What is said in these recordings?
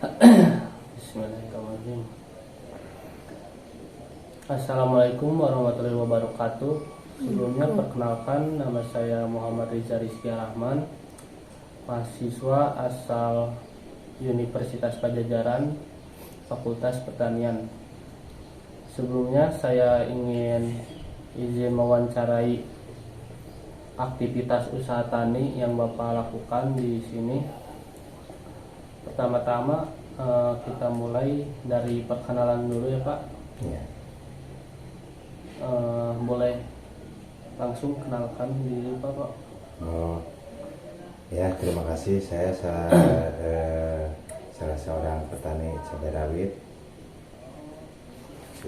Bismillahirrahmanirrahim. Assalamualaikum warahmatullahi wabarakatuh. Sebelumnya perkenalkan, nama saya Muhammad Riza Rizky Rahman, mahasiswa asal Universitas Pajajaran, Fakultas Pertanian. Sebelumnya saya ingin izin mewawancarai aktivitas usaha tani yang Bapak lakukan di sini. Pertama-tama kita mulai dari perkenalan dulu ya Pak. Ya. Boleh langsung kenalkan diri Pak. Oh, ya, terima kasih. Saya salah seorang petani cabai rawit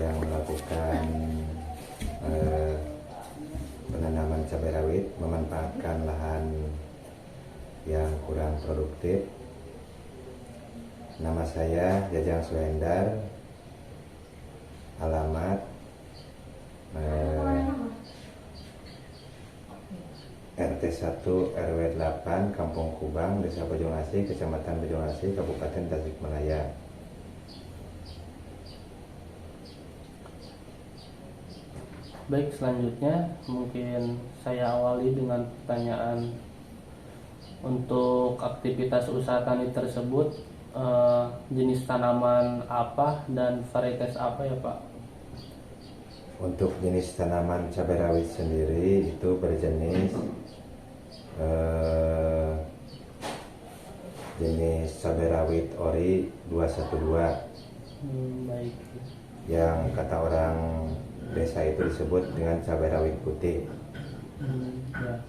yang melakukan penanaman cabai rawit, memanfaatkan lahan yang kurang produktif. Nama saya Jajang Suhendar, alamat RT 1 RW 8 Kampung Kubang, Desa Bojongasi, Kecamatan Bojongasi, Kabupaten Tasikmalaya. Baik, selanjutnya mungkin saya awali dengan pertanyaan. Untuk aktivitas usaha tani tersebut, jenis tanaman apa dan varietas apa ya Pak? Untuk jenis tanaman cabai rawit sendiri itu berjenis jenis cabai rawit ori 212 Baik. yang kata orang desa itu disebut dengan cabai rawit putih. Ya.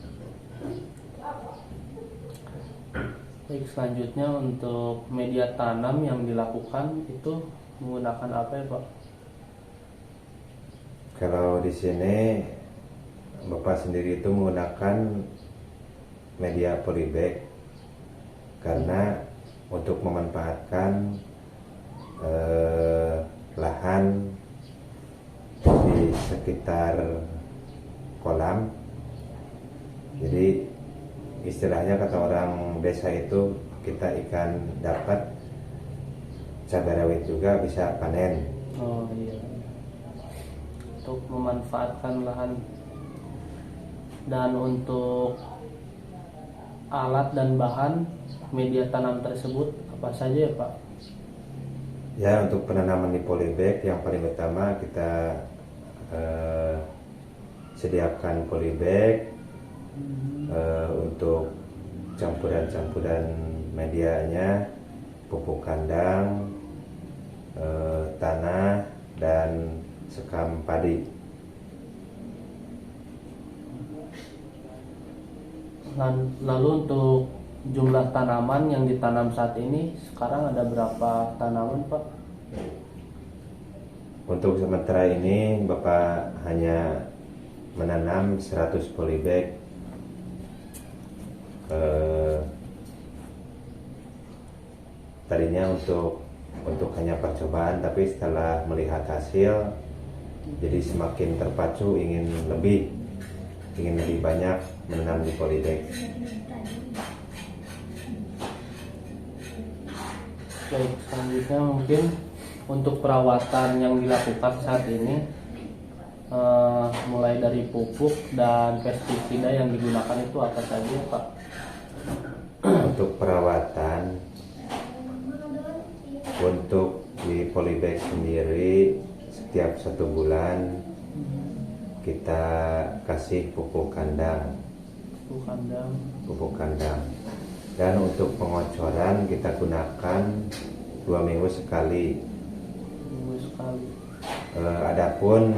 Baik, selanjutnya untuk media tanam yang dilakukan itu menggunakan apa ya Pak? Kalau di sini Bapak sendiri itu menggunakan media polybag karena untuk memanfaatkan lahan di sekitar kolam. Jadi istilahnya kata orang desa itu kita ikan dapat, cabai rawit juga bisa panen. Oh iya. Untuk memanfaatkan lahan. Dan untuk alat dan bahan media tanam tersebut apa saja ya Pak? Ya, untuk penanaman di polybag yang paling utama kita sediakan polybag. Untuk campuran medianya pupuk kandang, tanah, dan sekam padi. Lalu untuk jumlah tanaman yang ditanam saat ini sekarang ada berapa tanaman Pak? Untuk sementara ini Bapak hanya menanam 100 polybag. Tadinya untuk hanya percobaan, tapi setelah melihat hasil jadi semakin terpacu ingin lebih banyak menanam di polybag. Baik, selanjutnya mungkin untuk perawatan yang dilakukan saat ini, mulai dari pupuk dan pestisida yang digunakan itu apa saja Pak? Untuk perawatan, untuk di polybag sendiri setiap 1 bulan kita kasih pupuk kandang. Dan untuk pengocoran kita gunakan 2 minggu sekali. Adapun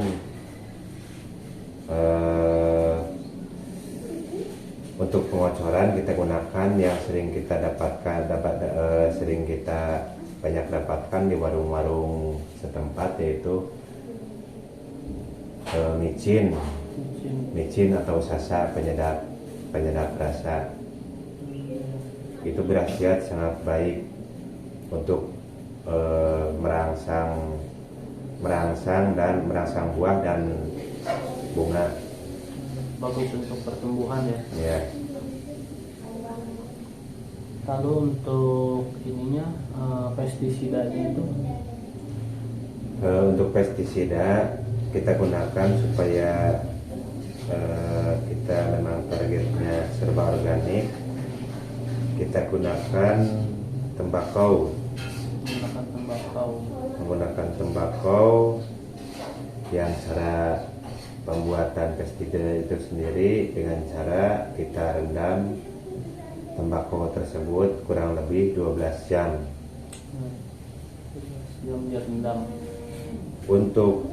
untuk pengocoran kita gunakan yang sering kita banyak dapatkan di warung-warung setempat, yaitu micin atau sasa penyedap rasa. Itu berkhasiat sangat baik untuk merangsang buah dan bunga. Bagus untuk pertumbuhan ya. Ya. Lalu untuk ininya pestisidanya itu? Untuk pestisida kita gunakan supaya kita memang targetnya serba organik. Kita gunakan tembakau, menggunakan tembakau yang cara pembuatan pestisida itu sendiri dengan cara kita rendam tembakau tersebut kurang lebih 12 jam. Jam direndam. Untuk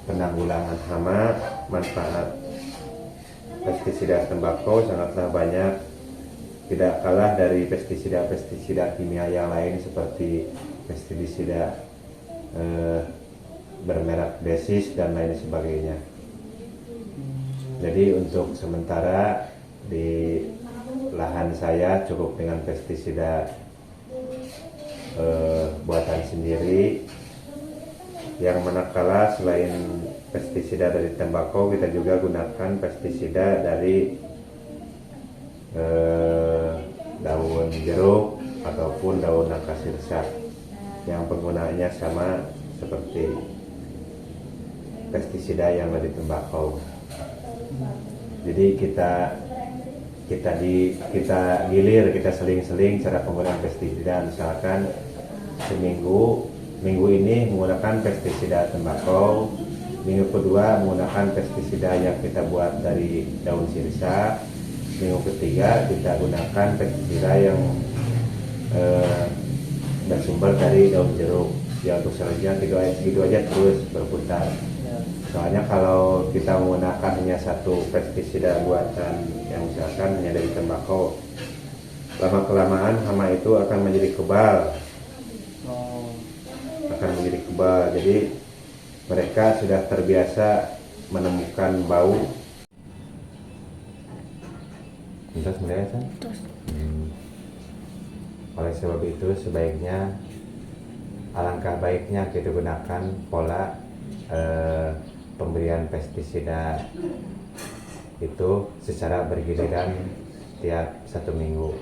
penanggulangan hama, manfaat pestisida tembakau sangatlah banyak, tidak kalah dari pestisida kimia yang lain seperti pestisida bermerek Desis dan lain sebagainya. Jadi untuk sementara di lahan saya cukup dengan pestisida buatan sendiri, yang manakala selain pestisida dari tembakau kita juga gunakan pestisida dari daun jeruk ataupun daun nangka sirsak yang penggunaannya sama seperti pestisida yang dari tembakau. Jadi kita gilir, kita seling-seling cara penggunaan pestisida. Misalkan minggu ini menggunakan pestisida tembakau, minggu kedua menggunakan pestisida yang kita buat dari daun sirsa, minggu ketiga kita gunakan pestisida yang bersumber dari daun jeruk. Ya untuk selanjutnya gitu aja terus berputar. Soalnya kalau kita menggunakan hanya satu pestisida buatan yang misalkan hanya dari tembakau, lama kelamaan hama itu akan menjadi kebal. Jadi mereka sudah terbiasa menemukan bau. Oleh sebab itu sebaiknya, alangkah baiknya kita gunakan pola pemberian pestisida itu secara bergiliran tiap 1 minggu.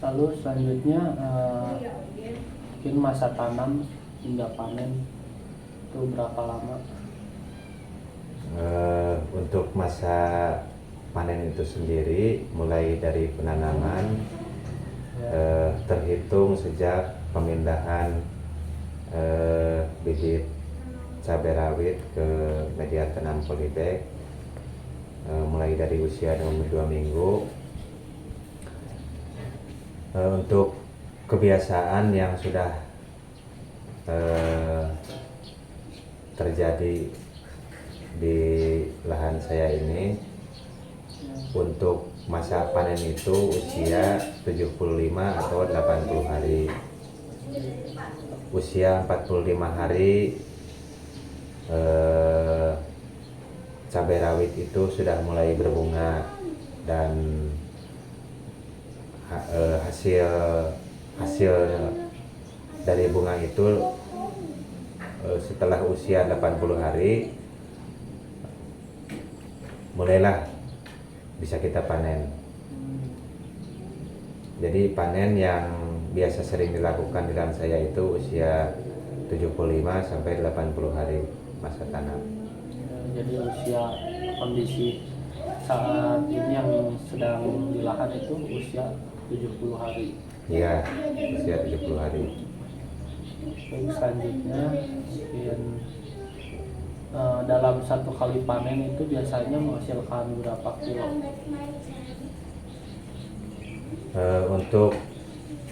Lalu selanjutnya mungkin masa tanam hingga panen itu berapa lama? Untuk masa panen itu sendiri mulai dari penanaman terhitung sejak pemindahan bibit cabai rawit ke media tanam polybag, mulai dari usia 2 minggu. Untuk kebiasaan yang sudah terjadi di lahan saya ini, untuk masa panen itu usia 75 atau 80 hari. Usia 45 hari cabai rawit itu sudah mulai berbunga, dan hasil dari bunga itu setelah usia 80 hari mulailah bisa kita panen. Jadi panen yang biasa sering dilakukan di lahan saya itu usia 75 sampai 80 hari masa tanam. Jadi usia kondisi saat ini yang sedang di lahan itu usia 70 hari. Iya, usia 70 hari. Baik, selanjutnya mungkin dalam satu kali panen itu biasanya menghasilkan berapa kilo? Untuk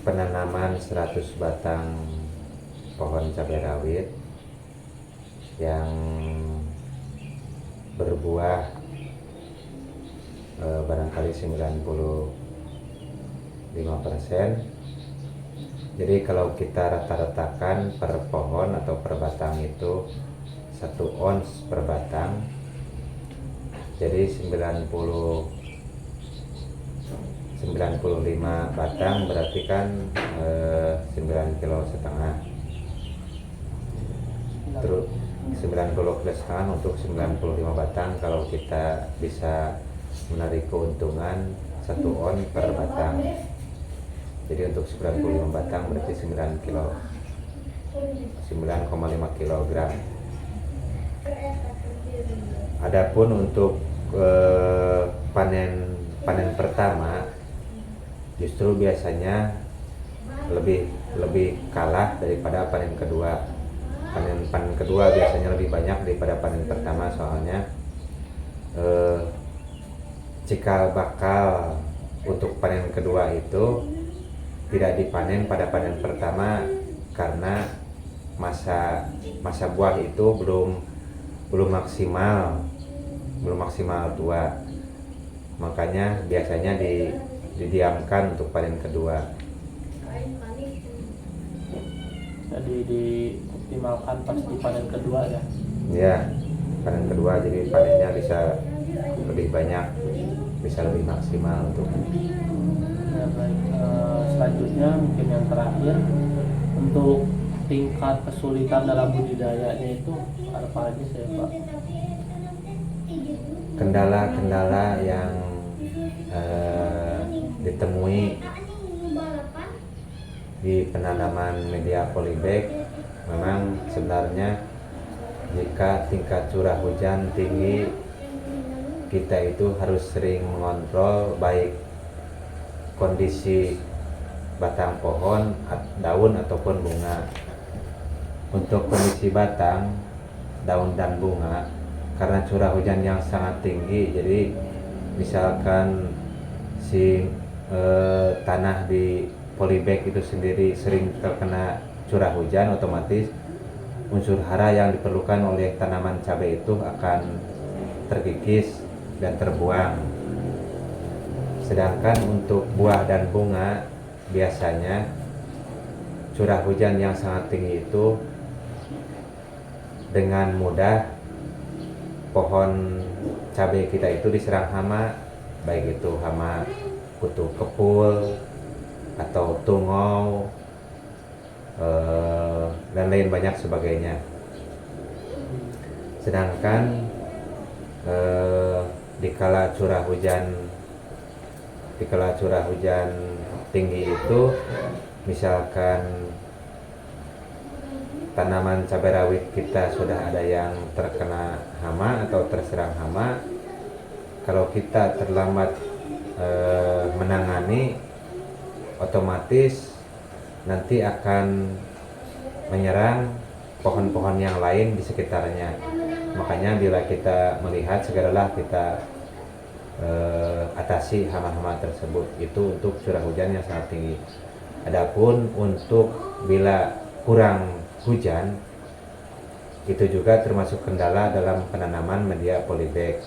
penanaman 100 batang pohon cabai rawit yang berbuah barangkali 95%. Jadi kalau kita rata-ratakan per pohon atau per batang itu 1 ons per batang, jadi 95 batang berarti kan 9,5 kilo. Terus 90 untuk 95 batang kalau kita bisa menarik keuntungan 1 on per batang. Jadi untuk 95 batang berarti 9 kilo 9,5 kilogram. Adapun untuk panen pertama justru biasanya lebih kalah daripada panen kedua. Panen kedua biasanya lebih banyak daripada panen pertama, soalnya cikal bakal untuk panen kedua itu tidak dipanen pada panen pertama karena masa buah itu belum maksimal tua, makanya biasanya didiamkan untuk panen kedua. Jadi dioptimalkan pas di panen kedua ya. Ya, panen kedua jadi panennya bisa lebih banyak, bisa lebih maksimal untuk. Ya, baik. Selanjutnya mungkin yang terakhir, untuk tingkat kesulitan dalam budidayanya itu apa aja sih Pak? Kendala-kendala yang ditemui di penanaman media polybag, memang sebenarnya jika tingkat curah hujan tinggi, kita itu harus sering mengontrol baik kondisi batang pohon, daun ataupun bunga. Untuk kondisi batang, daun dan bunga, karena curah hujan yang sangat tinggi, jadi misalkan tanah di polybag itu sendiri sering terkena curah hujan, otomatis unsur hara yang diperlukan oleh tanaman cabai itu akan terkikis dan terbuang. Sedangkan untuk buah dan bunga, biasanya curah hujan yang sangat tinggi itu dengan mudah pohon cabai kita itu diserang hama, baik itu hama kutu kepul atau tungau dan lain banyak sebagainya. Sedangkan dikala curah hujan tinggi itu, misalkan tanaman cabai rawit kita sudah ada yang terkena hama atau terserang hama, kalau kita terlambat menangani, otomatis nanti akan menyerang pohon-pohon yang lain di sekitarnya. Makanya bila kita melihat, segeralah kita atasi hama-hama tersebut. Itu untuk curah hujan yang sangat tinggi. Adapun untuk bila kurang hujan, itu juga termasuk kendala dalam penanaman media polybag.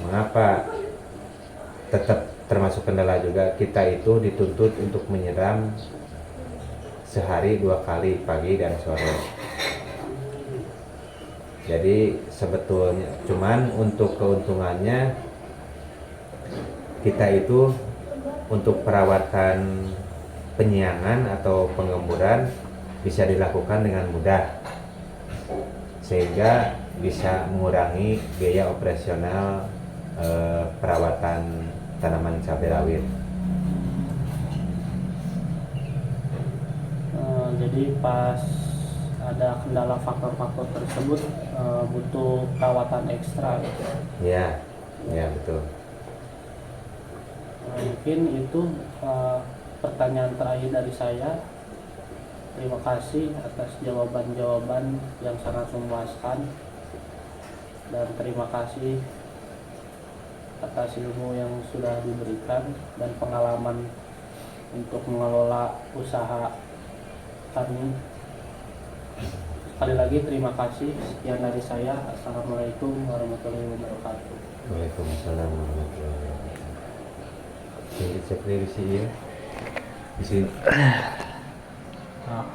Mengapa tetap termasuk kendala juga? Kita itu dituntut untuk menyiram sehari 2 kali, pagi dan sore. Jadi sebetulnya cuman untuk keuntungannya, kita itu untuk perawatan penyiangan atau pengemburan bisa dilakukan dengan mudah, sehingga bisa mengurangi biaya operasional perawatan tanaman cabai rawit. Jadi pas ada kendala faktor-faktor tersebut butuh perawatan ekstra gitu. Ya, ya betul. Mungkin itu pertanyaan terakhir dari saya. Terima kasih atas jawaban-jawaban yang sangat memuaskan, dan terima kasih atas ilmu yang sudah diberikan dan pengalaman untuk mengelola usaha kami. Sekali lagi terima kasih. Sekian dari saya. Assalamualaikum warahmatullahi wabarakatuh. Waalaikumsalam warahmatullahi wabarakatuh. Jadi saya di sini. Nah.